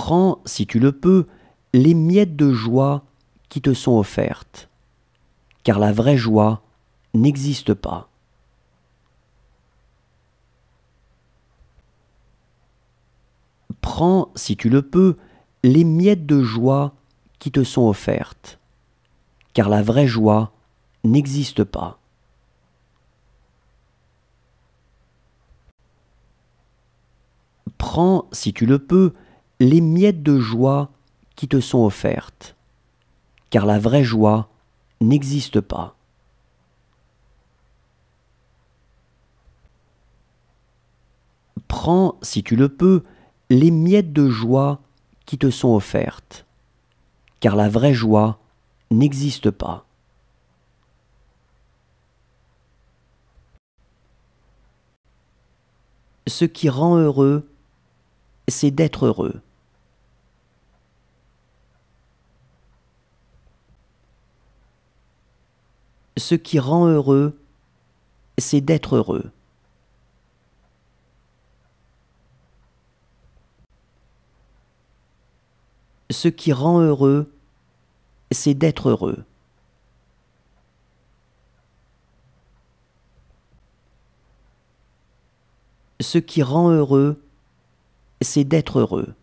Prends, si tu le peux, les miettes de joie qui te sont offertes, car la vraie joie n'existe pas. Prends, si tu le peux, les miettes de joie qui te sont offertes, car la vraie joie n'existe pas. Prends, si tu le peux, les miettes de joie qui te sont offertes, car la vraie joie n'existe pas. Prends, si tu le peux, les miettes de joie qui te sont offertes, car la vraie joie n'existe pas. Ce qui rend heureux, c'est d'être heureux. Ce qui rend heureux, c'est d'être heureux. Ce qui rend heureux, c'est d'être heureux. Ce qui rend heureux, c'est d'être heureux.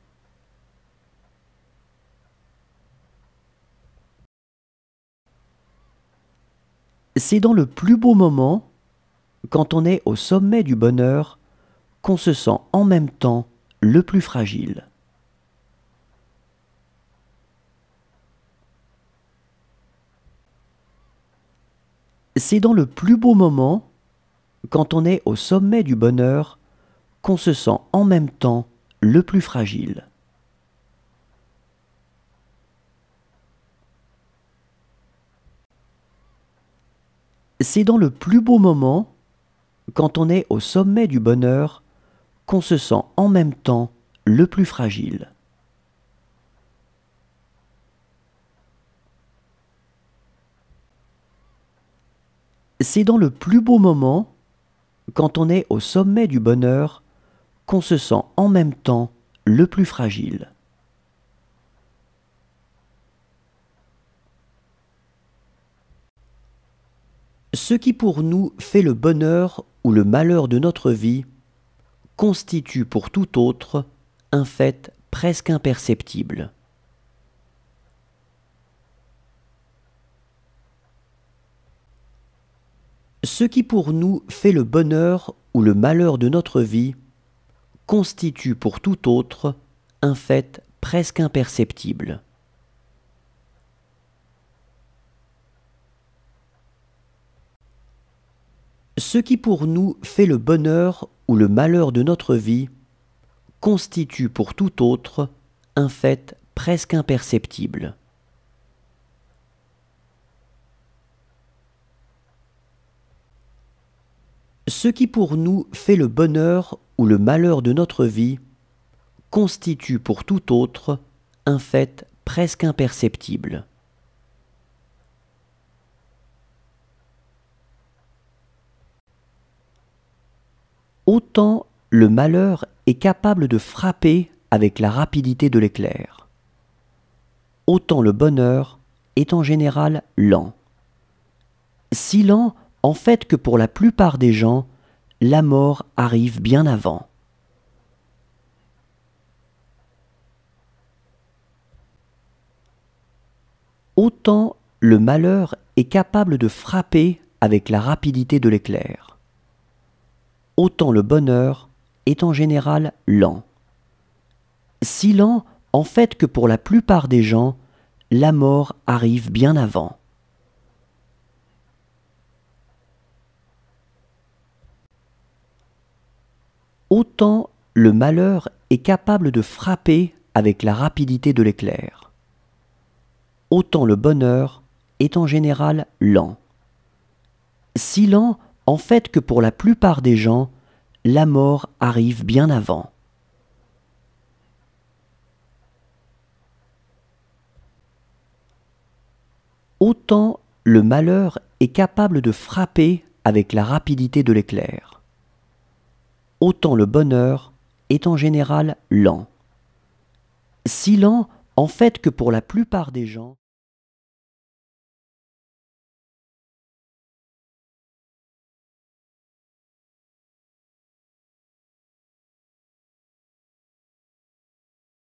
C'est dans le plus beau moment, quand on est au sommet du bonheur, qu'on se sent en même temps le plus fragile. C'est dans le plus beau moment, quand on est au sommet du bonheur, qu'on se sent en même temps le plus fragile. C'est dans le plus beau moment, quand on est au sommet du bonheur, qu'on se sent en même temps le plus fragile. C'est dans le plus beau moment, quand on est au sommet du bonheur, qu'on se sent en même temps le plus fragile. Ce qui pour nous fait le bonheur ou le malheur de notre vie constitue pour tout autre un fait presque imperceptible. Ce qui pour nous fait le bonheur ou le malheur de notre vie constitue pour tout autre un fait presque imperceptible. Ce qui pour nous fait le bonheur ou le malheur de notre vie constitue pour tout autre un fait presque imperceptible. Ce qui pour nous fait le bonheur ou le malheur de notre vie constitue pour tout autre un fait presque imperceptible. Autant le malheur est capable de frapper avec la rapidité de l'éclair, autant le bonheur est en général lent. Si lent en fait que pour la plupart des gens, la mort arrive bien avant. Autant le malheur est capable de frapper avec la rapidité de l'éclair, autant le bonheur est en général lent. Si lent en fait que pour la plupart des gens, la mort arrive bien avant. Autant le malheur est capable de frapper avec la rapidité de l'éclair, autant le bonheur est en général lent. Si lent en fait que pour la plupart des gens, la mort arrive bien avant. Autant le malheur est capable de frapper avec la rapidité de l'éclair, autant le bonheur est en général lent. Si lent, en fait, que pour la plupart des gens,